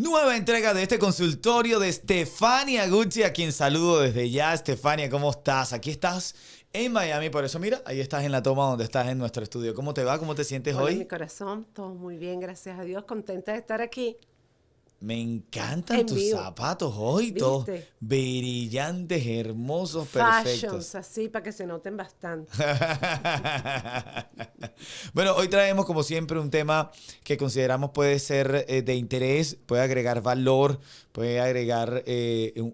Nueva entrega de este consultorio de Stefania Gucci, a quien saludo desde ya. Stefania, ¿cómo estás? Aquí estás en Miami, por eso mira, ahí estás en la toma donde estás en nuestro estudio. ¿Cómo te va? ¿Cómo te sientes Hola, mi hoy? corazón, todo muy bien, gracias a Dios, contenta de estar aquí Me encantan en tus vivo, zapatos hoy, todos ¿viste? brillantes, hermosos, Fashions, perfectos. así para que se noten bastante. Bueno, hoy traemos como siempre un tema que consideramos puede ser de interés, puede agregar valor, puede agregar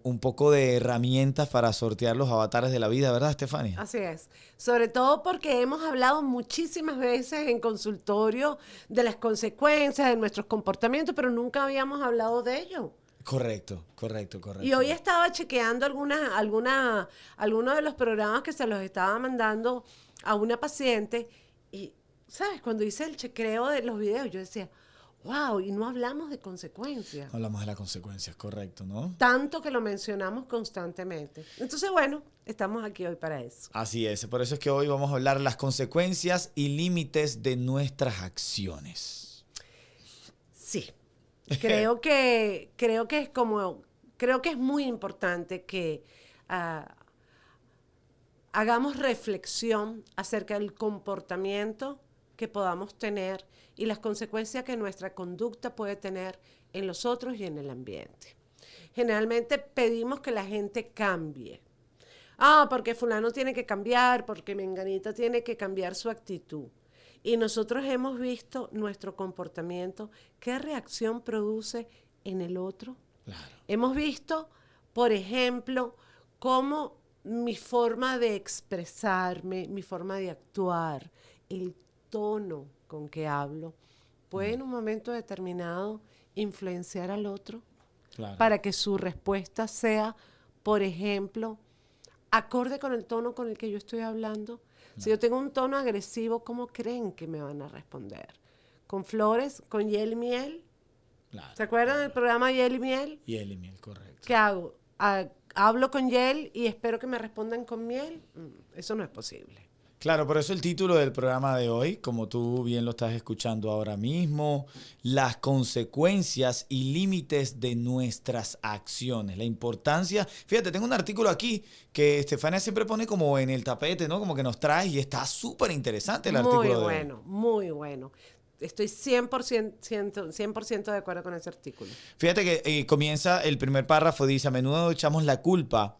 un poco de herramientas para sortear los avatares de la vida, ¿verdad, Estefania? Así es, sobre todo porque hemos hablado muchísimas veces en consultorio de las consecuencias de nuestros comportamientos, pero nunca habíamos hablado de ello. Correcto, correcto, Y correcto. hoy estaba chequeando algunos de los programas que se los estaba mandando a una paciente y, ¿sabes? Cuando hice el chequeo de los videos, yo decía, wow, y no hablamos de consecuencias, Hablamos de las consecuencias, correcto, ¿no? tanto que lo mencionamos constantemente. Entonces, bueno, estamos aquí hoy para eso. Así es, por eso es que hoy vamos a hablar las consecuencias y límites de nuestras acciones. Sí, creo que es muy importante que ah, hagamos reflexión acerca del comportamiento que podamos tener y las consecuencias que nuestra conducta puede tener en los otros y en el ambiente. Generalmente pedimos que la gente cambie. Ah, porque fulano tiene que cambiar, porque menganita tiene que cambiar su actitud. Y nosotros hemos visto nuestro comportamiento, qué reacción produce en el otro. Claro. Hemos visto, por ejemplo, cómo mi forma de expresarme, mi forma de actuar, el tono con que hablo, puede en un momento determinado influenciar al otro Claro. para que su respuesta sea, por ejemplo, acorde con el tono con el que yo estoy hablando. Si yo tengo un tono agresivo, ¿cómo creen que me van a responder? ¿Con flores? ¿Con hiel y miel? Claro, ¿Se acuerdan del claro. programa Hiel y Miel? Y el email, correcto. ¿Qué hago? ¿Hablo con hiel y espero que me respondan con miel? Eso no es posible. Claro, por eso el título del programa de hoy, como tú bien lo estás escuchando ahora mismo, las consecuencias y límites de nuestras acciones. La importancia, fíjate, tengo un artículo aquí que Estefania siempre pone como en el tapete, ¿no? Como que nos trae y está súper interesante el Muy artículo de hoy. bueno, muy bueno. Estoy 100% de acuerdo con ese artículo. Fíjate que comienza el primer párrafo, dice, a menudo echamos la culpa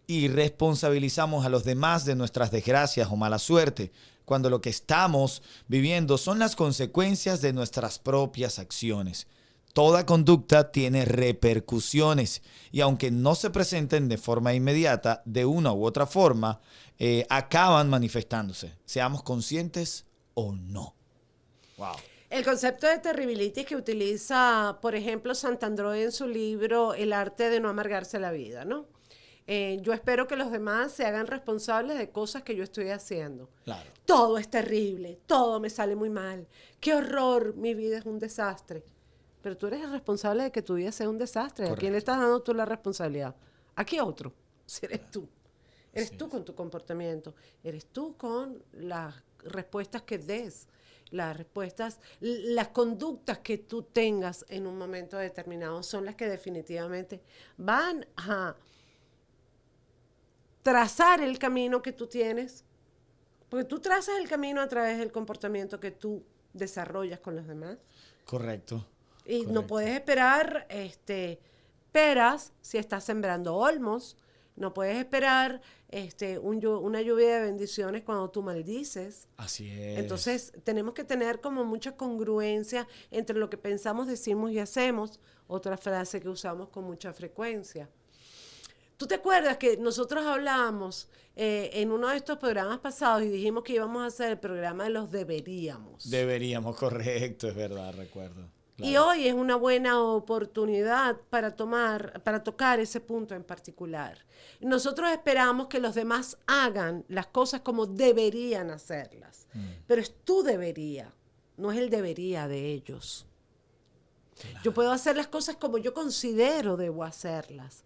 y responsabilizamos a los demás de nuestras desgracias o mala suerte, cuando lo que estamos viviendo son las consecuencias de nuestras propias acciones. Toda conducta tiene repercusiones y aunque no se presenten de forma inmediata, de una u otra forma, acaban manifestándose, seamos conscientes o no. Wow. El concepto de terribilitis que utiliza, por ejemplo, Santandreu en su libro El arte de no amargarse la vida, ¿no? Yo espero que los demás se hagan responsables de cosas que yo estoy haciendo. Claro. Todo es terrible, todo me sale muy mal. Qué horror, mi vida es un desastre. Pero tú eres el responsable de que tu vida sea un desastre. ¿A quién le Correcto. estás dando tú la responsabilidad? ¿A qué otro? Si eres tú. Así Eres tú es. con tu comportamiento. Eres tú con las respuestas que des. Las respuestas, las conductas que tú tengas en un momento determinado son las que definitivamente van a trazar el camino que tú tienes, porque tú trazas el camino a través del comportamiento que tú desarrollas con los demás. Correcto. Y no Correcto. puedes esperar peras si estás sembrando olmos. No puedes esperar una lluvia de bendiciones cuando tú maldices. Así es. Entonces, tenemos que tener como mucha congruencia entre lo que pensamos, decimos y hacemos. Otra frase que usamos con mucha frecuencia. ¿Tú te acuerdas que nosotros hablábamos en uno de estos programas pasados y dijimos que íbamos a hacer el programa de los deberíamos? Deberíamos, correcto, es verdad, recuerdo. Y Claro. hoy es una buena oportunidad para tocar ese punto en particular. Nosotros esperamos que los demás hagan las cosas como deberían hacerlas, pero es tu debería, no es el debería de ellos. Claro. Yo puedo hacer las cosas como yo considero debo hacerlas,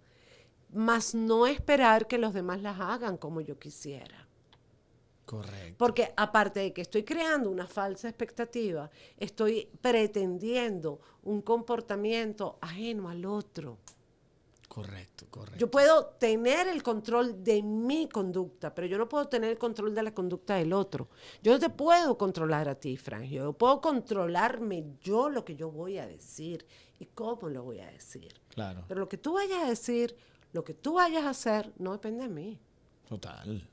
mas no esperar que los demás las hagan como yo quisiera. Correcto. Porque aparte de que estoy creando una falsa expectativa, estoy pretendiendo un comportamiento ajeno al otro. Correcto, correcto. Yo puedo tener el control de mi conducta, pero yo no puedo tener el control de la conducta del otro. Yo no te puedo controlar a ti, Frank. Yo puedo controlarme yo lo que yo voy a decir y cómo lo voy a decir. Claro. Pero lo que tú vayas a decir, lo que tú vayas a hacer, no depende de mí. Total,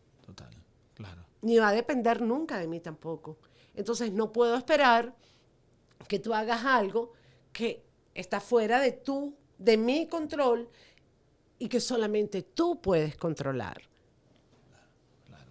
claro. Ni va a depender nunca de mí tampoco. Entonces no puedo esperar que tú hagas algo que está fuera de mi control y que solamente tú puedes controlar. Claro.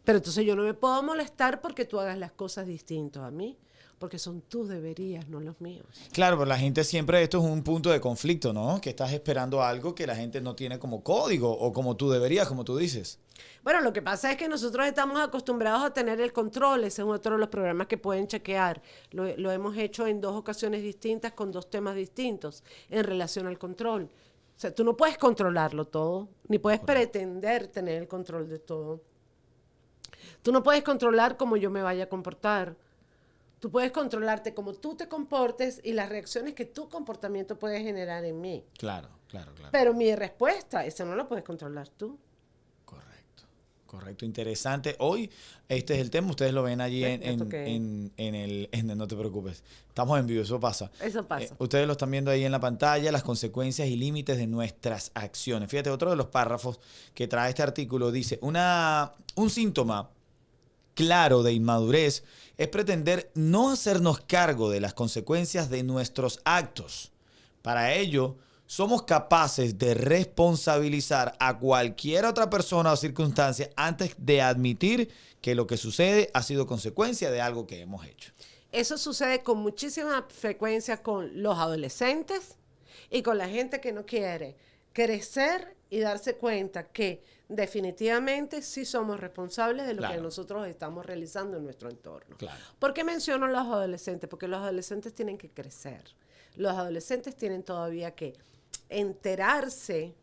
Pero entonces yo no me puedo molestar porque tú hagas las cosas distintas a mí, porque son tus deberías, no los míos. Claro, pero la gente siempre, esto es un punto de conflicto, ¿no? Que estás esperando algo que la gente no tiene como código o como tú deberías, como tú dices. Bueno, lo que pasa es que nosotros estamos acostumbrados a tener el control. Ese es otro de los programas que pueden chequear. Lo hemos hecho en 2 ocasiones distintas con 2 temas distintos en relación al control. O sea, tú no puedes controlarlo todo, ni puedes pretender tener el control de todo. Tú no puedes controlar cómo yo me vaya a comportar. Tú puedes controlarte cómo tú te comportes y las reacciones que tu comportamiento puede generar en mí. Claro. Pero mi respuesta, esa no la puedes controlar tú. Correcto, interesante. Hoy este es el tema, ustedes lo ven allí Ya toqué. no te preocupes, estamos en vivo, eso pasa. Eso pasa. Ustedes lo están viendo ahí en la pantalla, las consecuencias y límites de nuestras acciones. Fíjate, otro de los párrafos que trae este artículo dice, un síntoma claro de inmadurez es pretender no hacernos cargo de las consecuencias de nuestros actos. Para ello, somos capaces de responsabilizar a cualquier otra persona o circunstancia antes de admitir que lo que sucede ha sido consecuencia de algo que hemos hecho. Eso sucede con muchísima frecuencia con los adolescentes y con la gente que no quiere crecer y darse cuenta que definitivamente sí somos responsables de lo que nosotros estamos realizando en nuestro entorno. Claro. ¿Por qué menciono a los adolescentes? Porque los adolescentes tienen que crecer. Los adolescentes tienen todavía que enterarse,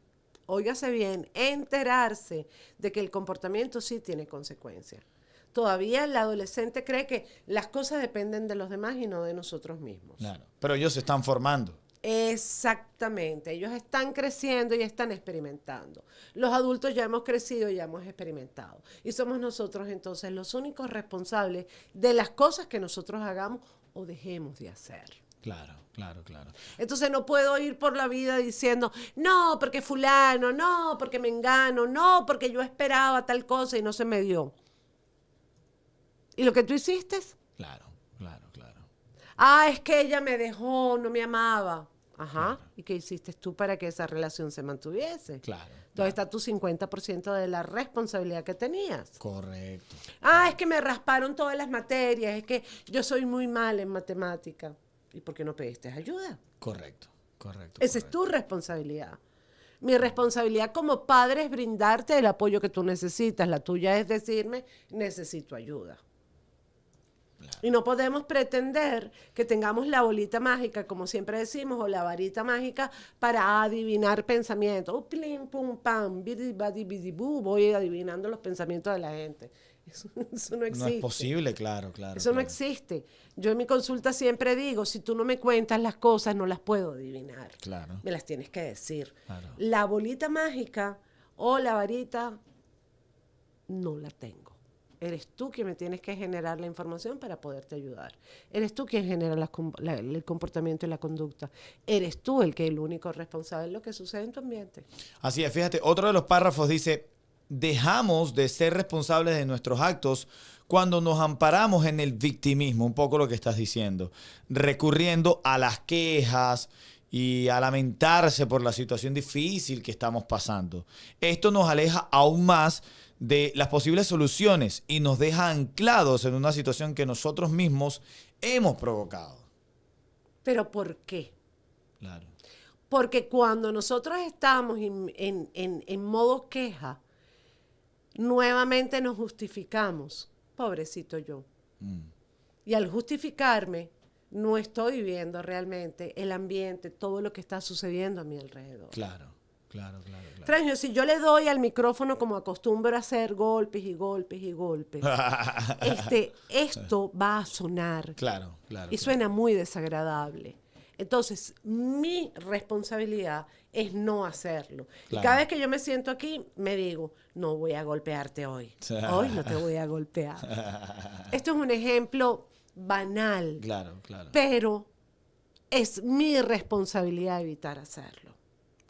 óigase bien, enterarse de que el comportamiento sí tiene consecuencias. Todavía el adolescente cree que las cosas dependen de los demás y no de nosotros mismos. Claro. Pero ellos se están formando. Exactamente, ellos están creciendo y están experimentando. Los adultos ya hemos crecido y ya hemos experimentado. Y somos nosotros entonces los únicos responsables de las cosas que nosotros hagamos o dejemos de hacer. Claro. Entonces no puedo ir por la vida diciendo, no, porque fulano, no, porque mengano, no, porque yo esperaba tal cosa y no se me dio. ¿Y lo que tú hiciste? Claro. Ah, es que ella me dejó, no me amaba. Ajá. Claro. ¿Y qué hiciste tú para que esa relación se mantuviese? Claro. Entonces está tu 50% de la responsabilidad que tenías. Correcto. Ah, es que me rasparon todas las materias, es que yo soy muy mal en matemática. ¿Y por qué no pediste ayuda? Correcto. Esa es tu responsabilidad. Mi responsabilidad como padre es brindarte el apoyo que tú necesitas. La tuya es decirme, necesito ayuda. Claro. Y no podemos pretender que tengamos la bolita mágica, como siempre decimos, o la varita mágica para adivinar pensamientos. Plim, pum, pam, bidi, badi, bidi, bu, voy adivinando los pensamientos de la gente. Eso no existe. No es posible, claro. Eso no existe. Yo en mi consulta siempre digo, si tú no me cuentas las cosas, no las puedo adivinar. Claro. Me las tienes que decir. Claro. La bolita mágica o la varita no la tengo. Eres tú quien me tienes que generar la información para poderte ayudar. Eres tú quien genera el comportamiento y la conducta. Eres tú el único responsable de lo que sucede en tu ambiente. Así es, fíjate, otro de los párrafos dice, dejamos de ser responsables de nuestros actos cuando nos amparamos en el victimismo, un poco lo que estás diciendo, recurriendo a las quejas y a lamentarse por la situación difícil que estamos pasando. Esto nos aleja aún más de las posibles soluciones y nos deja anclados en una situación que nosotros mismos hemos provocado. ¿Pero por qué? Claro. Porque cuando nosotros estamos en modo queja, nuevamente nos justificamos. Pobrecito yo. Y al justificarme, no estoy viendo realmente el ambiente, todo lo que está sucediendo a mi alrededor. Claro. claro, claro. Frangio, si yo le doy al micrófono como acostumbro a hacer golpes y golpes y golpes, esto va a sonar. Claro, claro. Y suena muy desagradable. Entonces, mi responsabilidad es no hacerlo. Claro. Y cada vez que yo me siento aquí, me digo, no voy a golpearte hoy. Hoy no te voy a golpear. Esto es un ejemplo banal. Claro, claro. Pero es mi responsabilidad evitar hacerlo.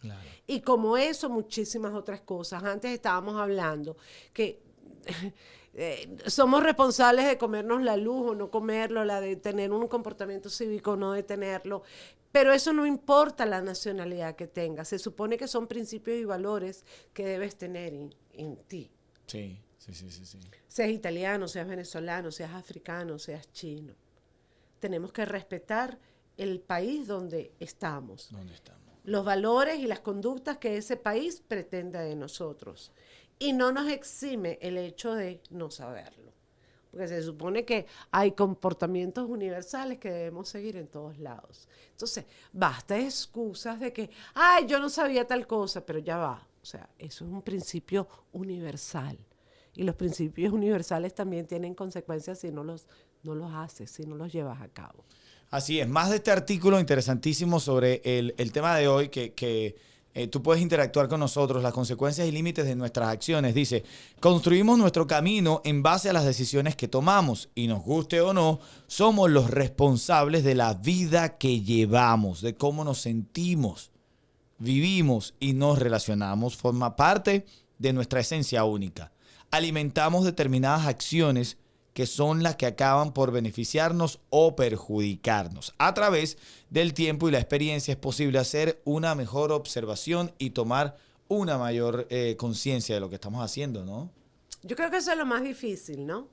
Claro. Y como eso, muchísimas otras cosas. Antes estábamos hablando que somos responsables de comernos la luz o no comerlo, la de tener un comportamiento cívico o no de tenerlo. Pero eso no importa la nacionalidad que tengas. Se supone que son principios y valores que debes tener en ti. Sí. Seas italiano, seas venezolano, seas africano, seas chino. Tenemos que respetar el país donde estamos. Los valores y las conductas que ese país pretende de nosotros. Y no nos exime el hecho de no saberlo. Porque se supone que hay comportamientos universales que debemos seguir en todos lados. Entonces, basta excusas de que, ay, yo no sabía tal cosa, pero ya va. O sea, eso es un principio universal. Y los principios universales también tienen consecuencias si no los haces, si no los llevas a cabo. Así es, más de este artículo interesantísimo sobre el tema de hoy que tú puedes interactuar con nosotros, las consecuencias y límites de nuestras acciones. Dice, construimos nuestro camino en base a las decisiones que tomamos y nos guste o no, somos los responsables de la vida que llevamos, de cómo nos sentimos, vivimos y nos relacionamos. Forma parte de nuestra esencia única. Alimentamos determinadas acciones que son las que acaban por beneficiarnos o perjudicarnos. A través del tiempo y la experiencia es posible hacer una mejor observación y tomar una mayor conciencia de lo que estamos haciendo, ¿no? Yo creo que eso es lo más difícil, ¿no?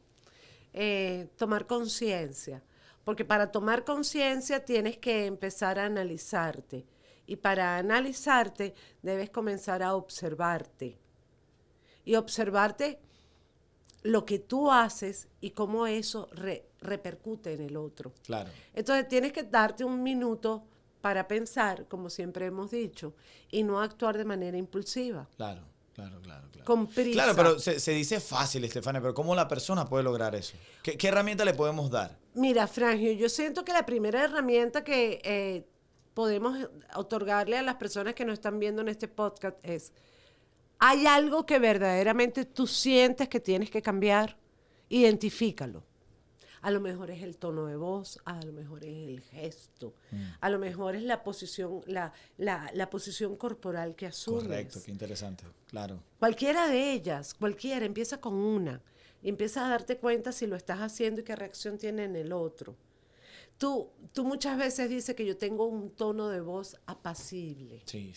Tomar conciencia. Porque para tomar conciencia tienes que empezar a analizarte. Y para analizarte debes comenzar a observarte. Y observarte lo que tú haces y cómo eso repercute en el otro. Claro. Entonces tienes que darte un minuto para pensar, como siempre hemos dicho, y no actuar de manera impulsiva. Claro. Con prisa. Claro, pero se dice fácil, Estefania, pero ¿cómo la persona puede lograr eso? ¿Qué herramienta le podemos dar? Mira, Frangio, yo siento que la primera herramienta que podemos otorgarle a las personas que nos están viendo en este podcast es: ¿hay algo que verdaderamente tú sientes que tienes que cambiar? Identifícalo. A lo mejor es el tono de voz, a lo mejor es el gesto, a lo mejor es la posición, la posición corporal que asumes. Correcto, qué interesante, claro. Cualquiera de ellas, empieza con una. Y empieza a darte cuenta si lo estás haciendo y qué reacción tiene en el otro. Tú muchas veces dices que yo tengo un tono de voz apacible. Sí.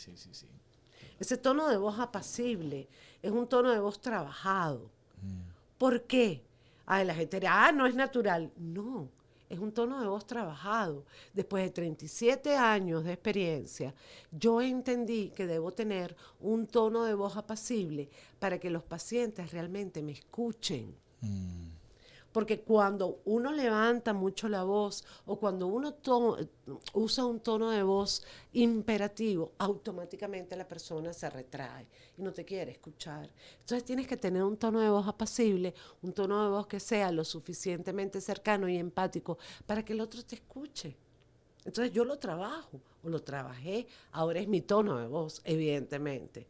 Ese tono de voz apacible es un tono de voz trabajado. ¿Por qué? La gente dirá, no es natural. No, es un tono de voz trabajado. Después de 37 años de experiencia, yo entendí que debo tener un tono de voz apacible para que los pacientes realmente me escuchen. Porque cuando uno levanta mucho la voz o cuando uno usa un tono de voz imperativo, automáticamente la persona se retrae y no te quiere escuchar. Entonces tienes que tener un tono de voz apacible, un tono de voz que sea lo suficientemente cercano y empático para que el otro te escuche. Entonces yo lo trabajo o lo trabajé, ahora es mi tono de voz, evidentemente.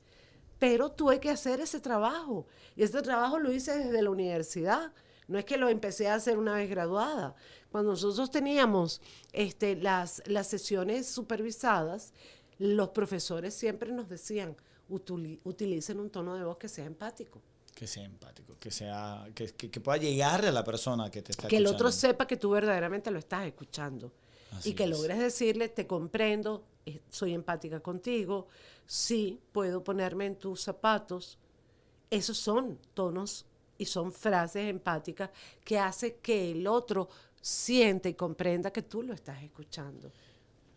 Pero tuve que hacer ese trabajo y ese trabajo lo hice desde la universidad. No es que lo empecé a hacer una vez graduada. Cuando nosotros teníamos las sesiones supervisadas, los profesores siempre nos decían, utilicen un tono de voz que sea empático. Que sea empático, que pueda llegarle a la persona que te está que escuchando. El otro sepa que tú verdaderamente lo estás escuchando. Así y que es. logres decirle, te comprendo, soy empática contigo, sí, puedo ponerme en tus zapatos. Esos son tonos y son frases empáticas que hace que el otro siente y comprenda que tú lo estás escuchando.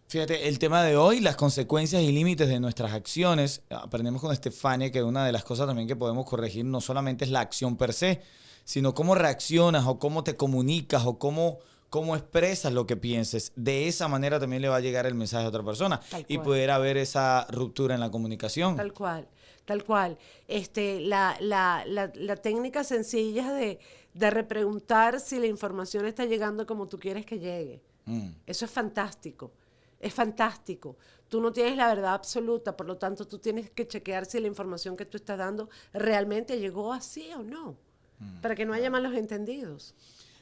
Fíjate, el tema de hoy, las consecuencias y límites de nuestras acciones. Aprendemos con Estefania que una de las cosas también que podemos corregir no solamente es la acción per se, sino cómo reaccionas o cómo te comunicas o cómo cómo expresas lo que pienses. De esa manera también le va a llegar el mensaje a otra persona Tal y cual. poder haber esa ruptura en la comunicación. Tal cual, tal cual. La técnica sencilla de repreguntar si la información está llegando como tú quieres que llegue. Eso es fantástico. Es fantástico. Tú no tienes la verdad absoluta, por lo tanto tú tienes que chequear si la información que tú estás dando realmente llegó así o no, para que no haya malos entendidos.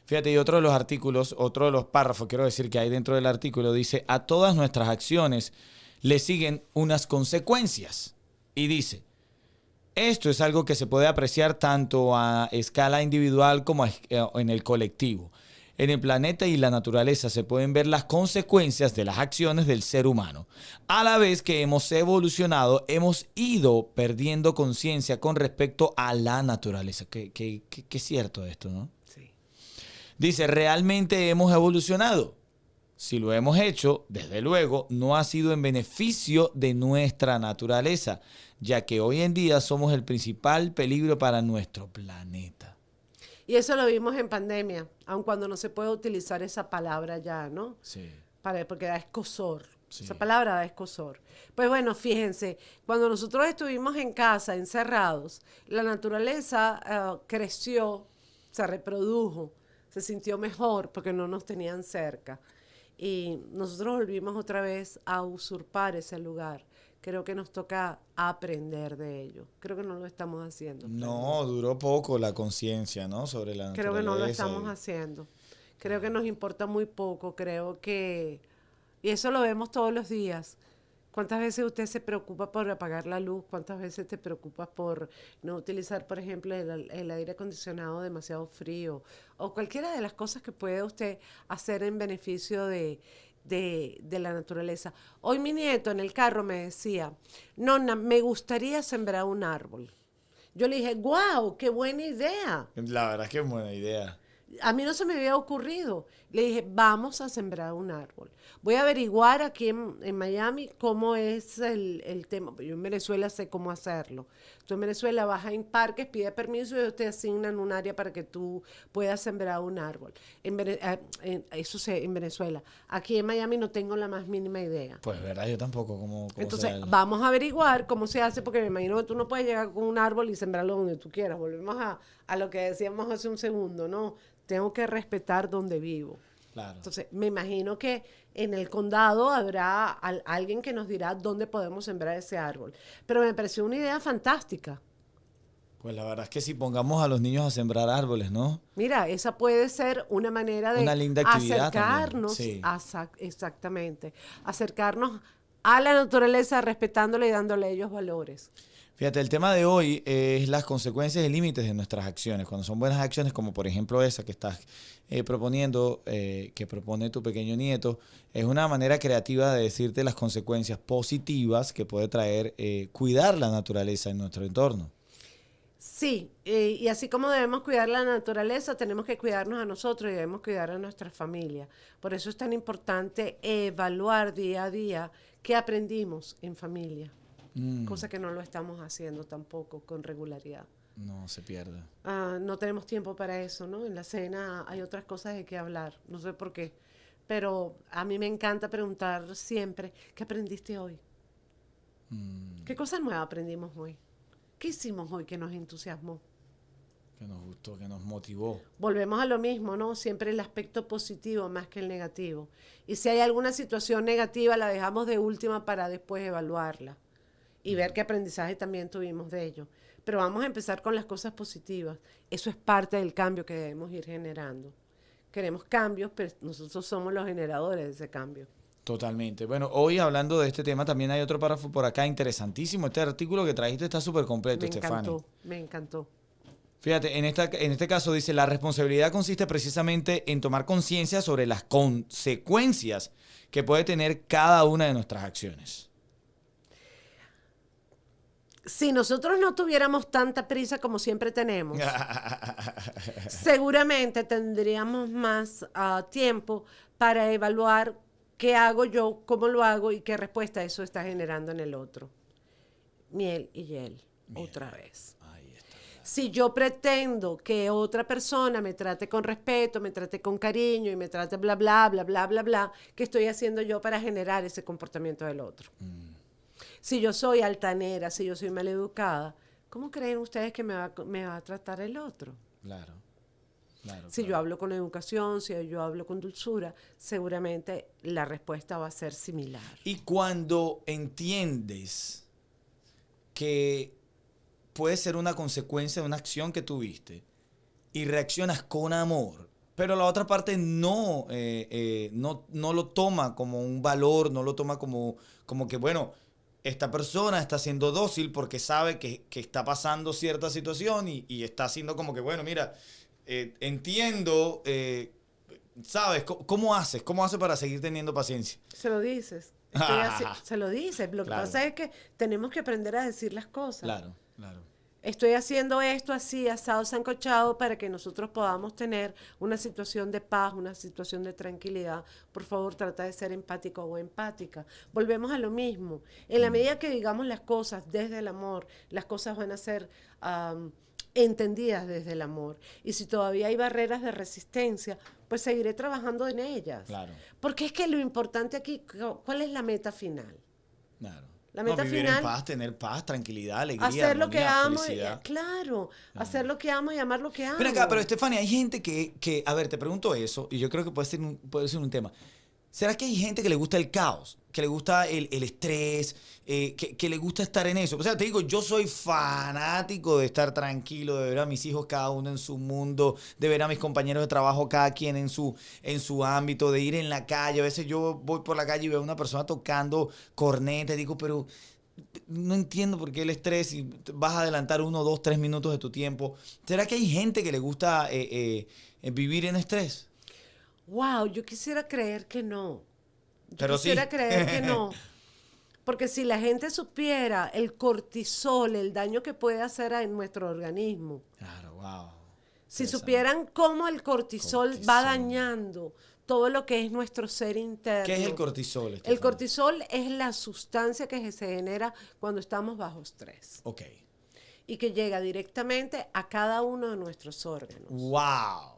Fíjate, y otro de los artículos, otro de los párrafos, quiero decir, que hay dentro del artículo, dice, a todas nuestras acciones le siguen unas consecuencias. Y dice, esto es algo que se puede apreciar tanto a escala individual como en el colectivo. En el planeta y la naturaleza se pueden ver las consecuencias de las acciones del ser humano. A la vez que hemos evolucionado, hemos ido perdiendo conciencia con respecto a la naturaleza. Qué cierto esto, ¿no? Sí. Dice, ¿realmente hemos evolucionado? Si lo hemos hecho, desde luego, no ha sido en beneficio de nuestra naturaleza, ya que hoy en día somos el principal peligro para nuestro planeta. Y eso lo vimos en pandemia, aun cuando no se puede utilizar esa palabra ya, ¿no? Sí. Porque da escozor. Sí. Esa palabra da escozor. Pues bueno, fíjense, cuando nosotros estuvimos en casa, encerrados, la naturaleza creció, se reprodujo, se sintió mejor porque no nos tenían cerca. Y nosotros volvimos otra vez a usurpar ese lugar. Creo que nos toca aprender de ello. Creo que no lo estamos haciendo. No, duró poco la conciencia, ¿no? Sobre la naturaleza. Creo que no lo estamos haciendo. Creo que nos importa muy poco. Creo que... Y eso lo vemos todos los días. ¿Cuántas veces usted se preocupa por apagar la luz? ¿Cuántas veces te preocupas por no utilizar, por ejemplo, el aire acondicionado demasiado frío? O cualquiera de las cosas que puede usted hacer en beneficio de la naturaleza. Hoy mi nieto en el carro me decía, Nonna, me gustaría sembrar un árbol. Yo le dije, ¡guau! ¡Qué buena idea! La verdad es que es buena idea. A mí no se me había ocurrido. Le dije, vamos a sembrar un árbol. Voy a averiguar aquí en Miami cómo es el tema. Yo en Venezuela sé cómo hacerlo. Tú en Venezuela vas a parques, pide permiso y ellos te asignan un área para que tú puedas sembrar un árbol. Eso sé, en Venezuela. Aquí en Miami no tengo la más mínima idea. Pues verdad, yo tampoco. ¿Cómo Entonces, será vamos a averiguar cómo se hace, porque me imagino que tú no puedes llegar con un árbol y sembrarlo donde tú quieras. Volvemos a lo que decíamos hace un segundo, ¿no? Tengo que respetar donde vivo. Claro. Entonces, me imagino que en el condado habrá alguien que nos dirá dónde podemos sembrar ese árbol. Pero me pareció una idea fantástica. Pues la verdad es que si pongamos a los niños a sembrar árboles, ¿no? Mira, esa puede ser una manera de Una linda actividad acercarnos, también, sí. Exactamente, acercarnos a la naturaleza respetándola y dándole a ellos valores. Fíjate, el tema de hoy es las consecuencias y límites de nuestras acciones. Cuando son buenas acciones, como por ejemplo esa que estás proponiendo, que propone tu pequeño nieto, es una manera creativa de decirte las consecuencias positivas que puede traer cuidar la naturaleza en nuestro entorno. Sí, y así como debemos cuidar la naturaleza, tenemos que cuidarnos a nosotros y debemos cuidar a nuestra familia. Por eso es tan importante evaluar día a día qué aprendimos en familia. Cosa que no lo estamos haciendo tampoco con regularidad. No se pierda. No tenemos tiempo para eso, ¿no? En la cena hay otras cosas de qué hablar, no sé por qué. Pero a mí me encanta preguntar siempre, ¿qué aprendiste hoy? ¿Qué cosa nueva aprendimos hoy? ¿Qué hicimos hoy que nos entusiasmó? Que nos gustó, que nos motivó. Volvemos a lo mismo, ¿no? Siempre el aspecto positivo más que el negativo. Y si hay alguna situación negativa, la dejamos de última para después evaluarla y ver qué aprendizaje también tuvimos de ello. Pero vamos a empezar con las cosas positivas. Eso es parte del cambio que debemos ir generando. Queremos cambios, pero nosotros somos los generadores de ese cambio. Totalmente. Bueno, hoy hablando de este tema también hay otro párrafo por acá interesantísimo. Este artículo que trajiste está súper completo, Estefany. Me encantó. Fíjate, en este caso dice, la responsabilidad consiste precisamente en tomar conciencia sobre las consecuencias que puede tener cada una de nuestras acciones. Si nosotros no tuviéramos tanta prisa como siempre tenemos, seguramente tendríamos más tiempo para evaluar qué hago yo, cómo lo hago y qué respuesta eso está generando en el otro. Miel y hiel, otra vez. Ahí está. Si yo pretendo que otra persona me trate con respeto, me trate con cariño y me trate bla, bla, bla, bla, bla, bla, ¿qué estoy haciendo yo para generar ese comportamiento del otro? Si yo soy altanera, si yo soy maleducada, ¿cómo creen ustedes que me va a tratar el otro? Claro, claro, Si yo hablo con educación, si yo hablo con dulzura, seguramente la respuesta va a ser similar. Y cuando entiendes que puede ser una consecuencia de una acción que tuviste y reaccionas con amor, pero la otra parte no lo toma como un valor, no lo toma como que, bueno, esta persona está siendo dócil porque sabe que está pasando cierta situación y está haciendo como que, bueno, mira, entiendo, ¿sabes? ¿Cómo haces? ¿Cómo haces para seguir teniendo paciencia? Se lo dices. Se lo dices. Lo que Claro, pasa es que tenemos que aprender a decir las cosas. claro, claro. Estoy haciendo esto así, asado, sancochado, para que nosotros podamos tener una situación de paz, una situación de tranquilidad. Por favor, trata de ser empático o empática. Volvemos a lo mismo. En la medida que digamos las cosas desde el amor, las cosas van a ser entendidas desde el amor. Y si todavía hay barreras de resistencia, pues seguiré trabajando en ellas. Claro. Porque es que lo importante aquí, ¿cuál es la meta final? Claro. La No, meta vivir en final, paz, tener paz, tranquilidad, alegría, hacer lo que armonía, amo, felicidad. claro, hacer lo que amo y amar lo que amo. Pero acá, pero Estefania, hay gente a ver, te pregunto eso, y yo creo que puede ser un tema. ¿Será que hay gente que le gusta el caos? Que le gusta el estrés, que le gusta estar en eso. O sea, te digo, yo soy fanático de estar tranquilo, de ver a mis hijos cada uno en su mundo, de ver a mis compañeros de trabajo cada quien en su ámbito, de ir en la calle. A veces yo voy por la calle y veo a una persona tocando corneta y digo, pero no entiendo por qué el estrés y vas a adelantar 1, 2, 3 minutos de tu tiempo. ¿Será que hay gente que le gusta vivir en estrés? Wow, yo quisiera creer que no. Yo Pero quisiera sí. creer que no. Porque si la gente supiera el cortisol, el daño que puede hacer en nuestro organismo, Claro, wow. si Interesante. supieran cómo el cortisol va Cortisol. dañando todo lo que es nuestro ser interno. ¿Qué es el cortisol, El Estefania? cortisol es la sustancia que se genera cuando estamos bajo estrés Ok. y que llega directamente a cada uno de nuestros órganos. Wow.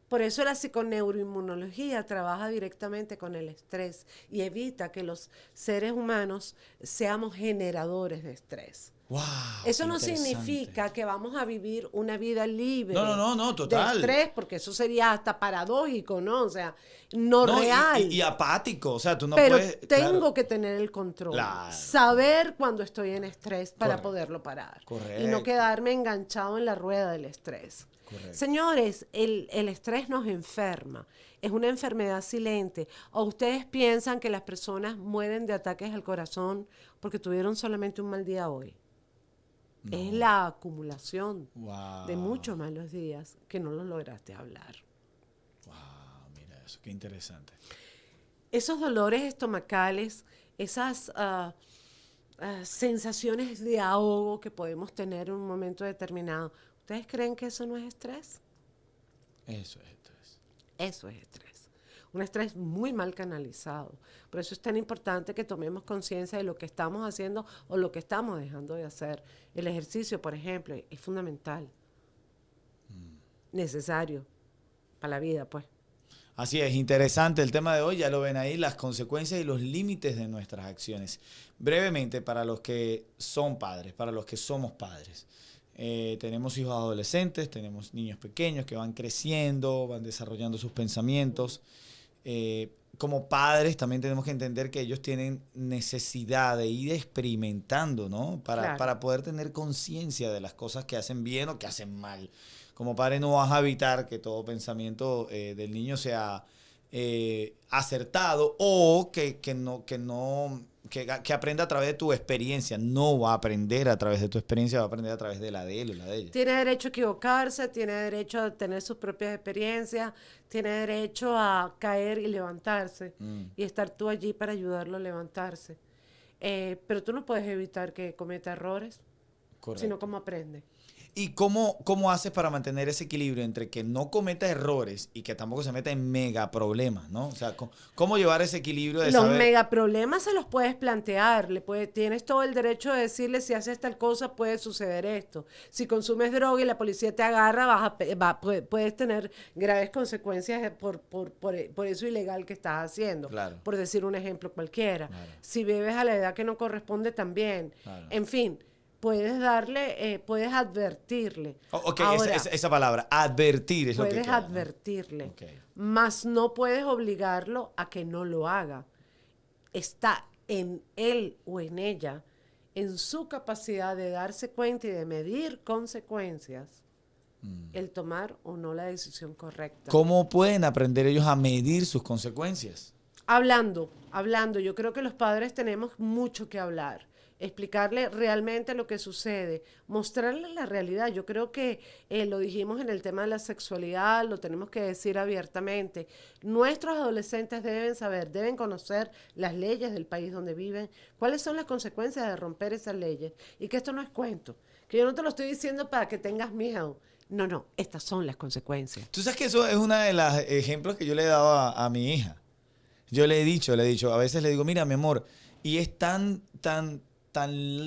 Por eso la psiconeuroinmunología trabaja directamente con el estrés y evita que los seres humanos seamos generadores de estrés. Wow. Eso qué no interesante. significa que vamos a vivir una vida libre No, total. de estrés, porque eso sería hasta paradójico, ¿no? O sea, no No, real. y apático. O sea, tú no pero puedes. tengo Claro. que tener el control. Claro. Saber cuando estoy en estrés para Correcto. poderlo parar. Correcto. Y no quedarme enganchado en la rueda del estrés. Correcto. Señores, el estrés nos enferma. Es una enfermedad silente. ¿O ustedes piensan que las personas mueren de ataques al corazón porque tuvieron solamente un mal día hoy? No. Es la acumulación Wow. de muchos malos días que no los lograste hablar. Wow, mira eso, qué interesante. Esos dolores estomacales, esas sensaciones de ahogo que podemos tener en un momento determinado, ¿ustedes creen que eso no es estrés? Eso es estrés. Eso es estrés. Un estrés muy mal canalizado. Por eso es tan importante que tomemos conciencia de lo que estamos haciendo o lo que estamos dejando de hacer. El ejercicio, por ejemplo, es fundamental. Necesario para la vida, pues. Así es, interesante el tema de hoy, ya lo ven ahí, las consecuencias y los límites de nuestras acciones. Brevemente, para los que son padres, para los que somos padres. Tenemos hijos adolescentes, tenemos niños pequeños que van creciendo, van desarrollando sus pensamientos. Como padres también tenemos que entender que ellos tienen necesidad de ir experimentando, ¿no? Claro. Para poder tener conciencia de las cosas que hacen bien o que hacen mal. Como padre no vas a evitar que todo pensamiento del niño sea acertado o que aprenda a través de tu experiencia. No va a aprender a través de tu experiencia, va a aprender a través de la de él o la de ella. Tiene derecho a equivocarse, tiene derecho a tener sus propias experiencias, tiene derecho a caer y levantarse y estar tú allí para ayudarlo a levantarse. Pero tú no puedes evitar que cometa errores, Correcto. sino cómo aprende. ¿Y cómo haces para mantener ese equilibrio entre que no cometa errores y que tampoco se meta en mega problemas, ¿no? O sea, ¿cómo llevar ese equilibrio de Los saber? megaproblemas se los puedes plantear, tienes todo el derecho de decirle si haces tal cosa puede suceder esto. Si consumes droga y la policía te agarra, puedes tener graves consecuencias por eso ilegal que estás haciendo, Claro. por decir un ejemplo cualquiera. Claro. Si bebes a la edad que no corresponde también. Claro. En fin, puedes advertirle. Ok, Ahora, esa palabra, advertir es lo que puedes queda, ¿no? advertirle, Ok. mas no puedes obligarlo a que no lo haga. Está en él o en ella, en su capacidad de darse cuenta y de medir consecuencias, el tomar o no la decisión correcta. ¿Cómo pueden aprender ellos a medir sus consecuencias? Hablando. Yo creo que los padres tenemos mucho que hablar. Explicarle realmente lo que sucede, mostrarle la realidad. Yo creo que lo dijimos en el tema de la sexualidad, lo tenemos que decir abiertamente. Nuestros adolescentes deben saber, deben conocer las leyes del país donde viven, cuáles son las consecuencias de romper esas leyes. Y que esto no es cuento, que yo no te lo estoy diciendo para que tengas miedo. No, estas son las consecuencias. Tú sabes que eso es uno de los ejemplos que yo le he dado a mi hija. Yo le he dicho, a veces le digo, mira, mi amor, y es tan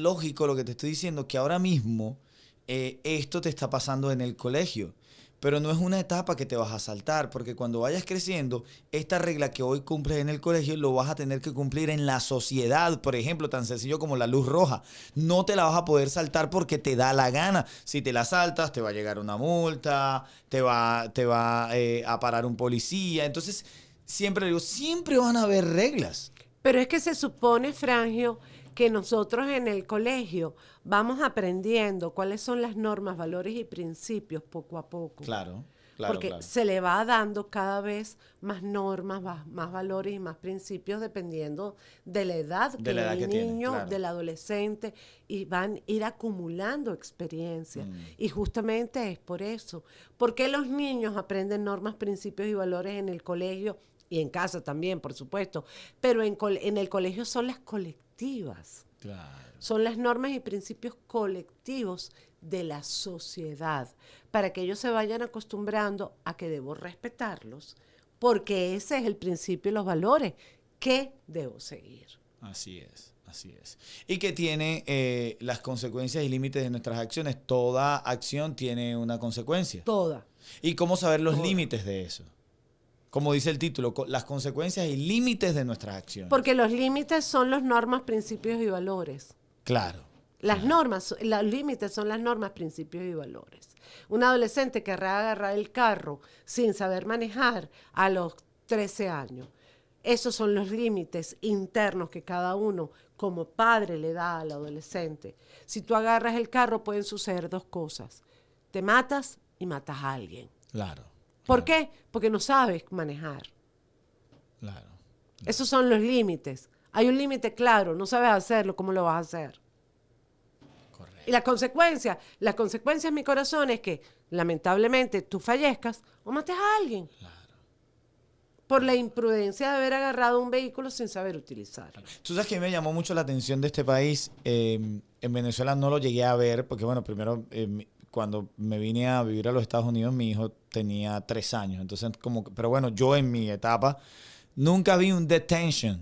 lógico lo que te estoy diciendo que ahora mismo esto te está pasando en el colegio. Pero no es una etapa que te vas a saltar, porque cuando vayas creciendo, esta regla que hoy cumples en el colegio lo vas a tener que cumplir en la sociedad. Por ejemplo, tan sencillo como la luz roja. No te la vas a poder saltar porque te da la gana. Si te la saltas, te va a llegar una multa, te va a parar un policía. Entonces, siempre digo, siempre van a haber reglas. Pero es que se supone, Frangio, que nosotros en el colegio vamos aprendiendo cuáles son las normas, valores y principios poco a poco. Claro. Porque se le va dando cada vez más normas, más valores y más principios dependiendo de la edad que el niño, claro, del adolescente, y van a ir acumulando experiencia. Y justamente es por eso. Porque los niños aprenden normas, principios y valores en el colegio y en casa también, por supuesto, pero en el colegio son las colectivas. Claro. Son las normas y principios colectivos de la sociedad, para que ellos se vayan acostumbrando a que debo respetarlos, porque ese es el principio y los valores que debo seguir. Así es. Y que tiene las consecuencias y límites de nuestras acciones. Toda acción tiene una consecuencia. Toda. ¿Y cómo saber los Toda. límites de eso? Como dice el título, las consecuencias y límites de nuestras acciones. Porque los límites son las normas, principios y valores. Claro. Las normas, los límites son las normas, principios y valores. Un adolescente querrá agarrar el carro sin saber manejar a los 13 años. Esos son los límites internos que cada uno como padre le da al adolescente. Si tú agarras el carro pueden suceder dos cosas. Te matas y matas a alguien. Claro. ¿Por qué? Porque no sabes manejar. Claro. Esos son los límites. Hay un límite claro, no sabes hacerlo, ¿cómo lo vas a hacer? Correcto. Y la consecuencia en mi corazón es que lamentablemente tú fallezcas o mates a alguien. Claro. Por la imprudencia de haber agarrado un vehículo sin saber utilizarlo. Tú sabes que me llamó mucho la atención de este país. En Venezuela no lo llegué a ver porque, bueno, primero cuando me vine a vivir a los Estados Unidos, mi hijo tenía 3 años. Entonces, pero bueno, yo en mi etapa nunca vi un detention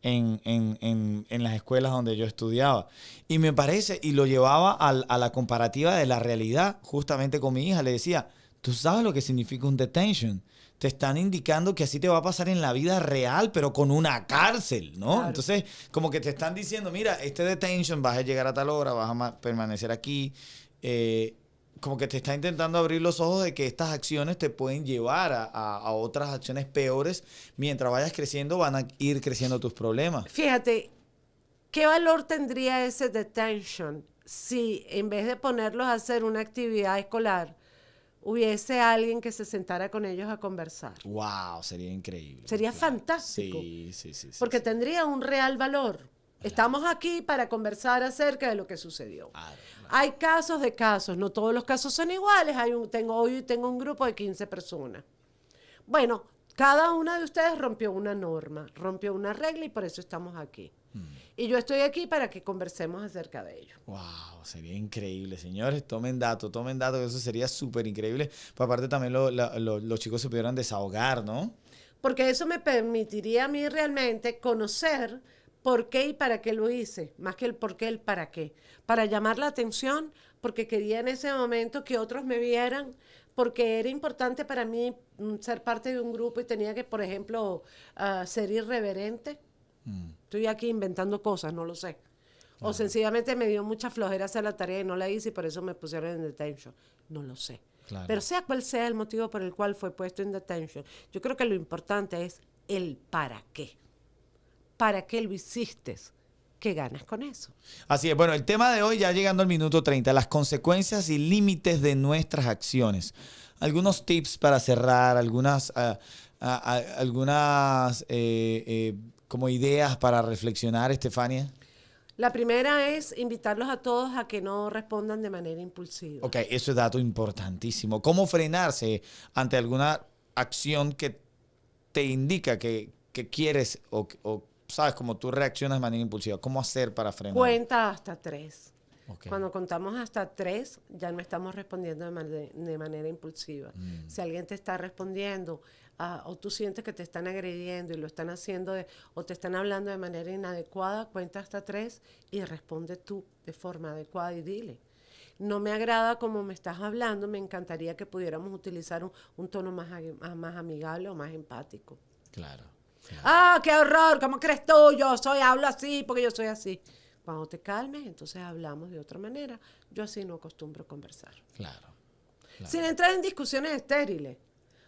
en las escuelas donde yo estudiaba. Y me parece, y lo llevaba a la comparativa de la realidad, justamente con mi hija. Le decía, ¿tú sabes lo que significa un detention? Te están indicando que así te va a pasar en la vida real, pero con una cárcel, ¿no? Claro. Entonces, como que te están diciendo, mira, este detention, vas a llegar a tal hora, vas a permanecer aquí. Como que te está intentando abrir los ojos de que estas acciones te pueden llevar a otras acciones peores. Mientras vayas creciendo, van a ir creciendo tus problemas. Fíjate, ¿qué valor tendría ese detention si en vez de ponerlos a hacer una actividad escolar, hubiese alguien que se sentara con ellos a conversar? Wow, sería increíble. Sería claro. fantástico. Sí. Porque tendría un real valor. Estamos aquí para conversar acerca de lo que sucedió. Claro. Hay casos de casos, no todos los casos son iguales. Hoy tengo un grupo de 15 personas. Bueno, Cada una de ustedes rompió una norma, rompió una regla y por eso estamos aquí. Y yo estoy aquí para que conversemos acerca de ello. Wow, sería increíble, señores. Tomen datos, que eso sería súper increíble. Pero aparte también los chicos se pudieran desahogar, ¿no? Porque eso me permitiría a mí realmente conocer por qué y para qué lo hice, más que el por qué, el para qué. Para llamar la atención, porque quería en ese momento que otros me vieran, porque era importante para mí ser parte de un grupo y tenía que, por ejemplo, ser irreverente. Estoy aquí inventando cosas, no lo sé. O sencillamente me dio mucha flojera hacer la tarea y no la hice y por eso me pusieron en detention. No lo sé. Claro. Pero sea cual sea el motivo por el cual fue puesto en detention, yo creo que lo importante es el para qué. ¿Para qué lo hiciste? ¿Qué ganas con eso? Así es. Bueno, el tema de hoy, ya llegando al minuto 30, las consecuencias y límites de nuestras acciones. Algunos tips para cerrar, algunas como ideas para reflexionar, Estefania. La primera es invitarlos a todos a que no respondan de manera impulsiva. Ok, eso es dato importantísimo. ¿Cómo frenarse ante alguna acción que te indica que quieres o sabes, como tú reaccionas de manera impulsiva? ¿Cómo hacer para frenar? Cuenta hasta 3. Okay. Cuando contamos hasta 3, ya no estamos respondiendo de manera impulsiva. Si alguien te está respondiendo o tú sientes que te están agrediendo y lo están haciendo o te están hablando de manera inadecuada, cuenta hasta 3 y responde tú de forma adecuada y dile. No me agrada como me estás hablando, me encantaría que pudiéramos utilizar un tono más amigable o más empático. Claro. ¡Ah, qué horror! ¿Cómo crees tú? Hablo así porque yo soy así. Cuando te calmes, entonces hablamos de otra manera. Yo así no acostumbro a conversar. Claro. Sin entrar en discusiones estériles,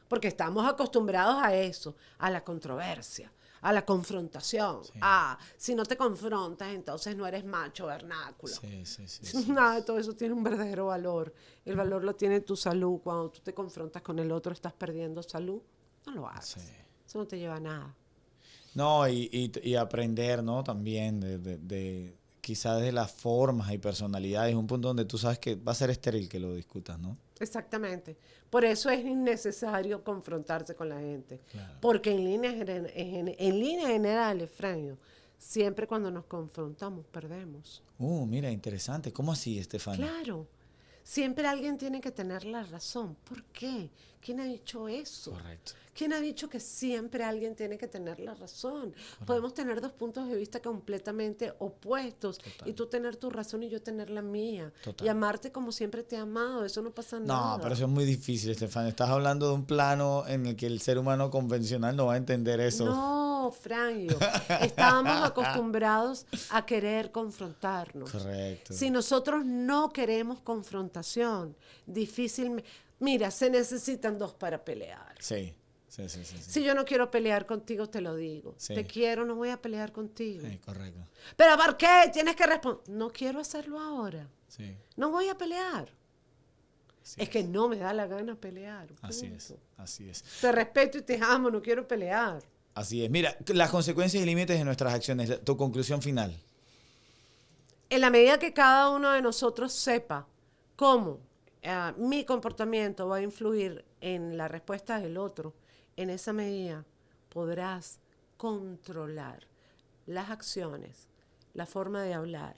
porque estamos acostumbrados a eso, a la controversia, a la confrontación. Sí. Si no te confrontas, entonces no eres macho vernáculo. Sí. Nada de todo eso tiene un verdadero valor. El valor lo tiene tu salud. Cuando tú te confrontas con el otro, estás perdiendo salud. No lo hagas. Sí. Eso no te lleva a nada. No, y aprender, ¿no? También quizás de las formas y personalidades, un punto donde tú sabes que va a ser estéril que lo discutas, ¿no? Exactamente. Por eso es innecesario confrontarse con la gente. Claro. Porque en líneas generales, Franjo, siempre cuando nos confrontamos, perdemos. Mira, interesante. ¿Cómo así, Estefania? Claro. Siempre alguien tiene que tener la razón. ¿Por qué? ¿Quién ha dicho eso? Correcto. ¿Quién ha dicho que siempre alguien tiene que tener la razón? Correcto. Podemos tener 2 puntos de vista completamente opuestos. Total. Y tú tener tu razón y yo tener la mía. Total. Y amarte como siempre te he amado. Eso no pasa nada. No, pero eso es muy difícil, Estefania. Estás hablando de un plano en el que el ser humano convencional no va a entender eso. No, Franjo. Estábamos acostumbrados a querer confrontarnos. Correcto. Si nosotros no queremos confrontación, difícilmente... Mira, se necesitan 2 para pelear. Sí. Si yo no quiero pelear contigo, te lo digo. Sí. Te quiero, no voy a pelear contigo. Sí, correcto. ¿Pero por qué? Tienes que responder. No quiero hacerlo ahora. Sí. No voy a pelear. Es que no me da la gana pelear. Así es. Te respeto y te amo, no quiero pelear. Así es. Mira, las consecuencias y límites de nuestras acciones. Tu conclusión final. En la medida que cada uno de nosotros sepa cómo mi comportamiento va a influir en la respuesta del otro, en esa medida podrás controlar las acciones, la forma de hablar,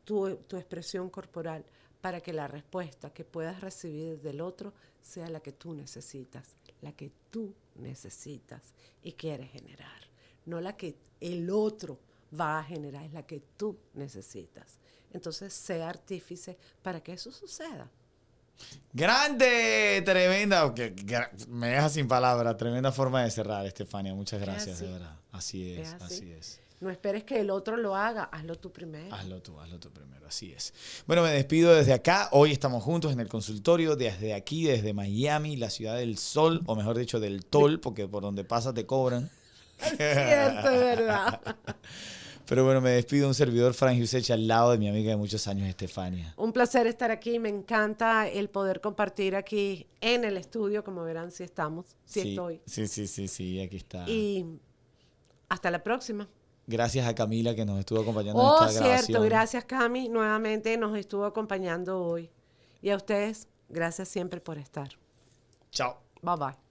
tu expresión corporal, para que la respuesta que puedas recibir del otro sea la que tú necesitas y quieres generar, no la que el otro va a generar, es la que tú necesitas. Entonces, sea artífice para que eso suceda. ¡Grande! Tremenda. Me deja sin palabras. Tremenda forma de cerrar, Estefania. Muchas gracias, de verdad. Así es. No esperes que el otro lo haga. Hazlo tú primero. Hazlo tú primero. Así es. Bueno, me despido desde acá. Hoy estamos juntos en el consultorio. Desde aquí, desde Miami, la ciudad del sol, o mejor dicho, del Tol, porque por donde pasas te cobran. Es cierto, es verdad. Pero bueno, me despido, un servidor, Frank Usech, al lado de mi amiga de muchos años, Estefania. Un placer estar aquí. Me encanta el poder compartir aquí en el estudio. Como verán, sí estamos. Sí estoy. Sí, aquí está. Y hasta la próxima. Gracias a Camila que nos estuvo acompañando en esta grabación. Cierto. Gracias, Cami. Nuevamente nos estuvo acompañando hoy. Y a ustedes, gracias siempre por estar. Chao. Bye, bye.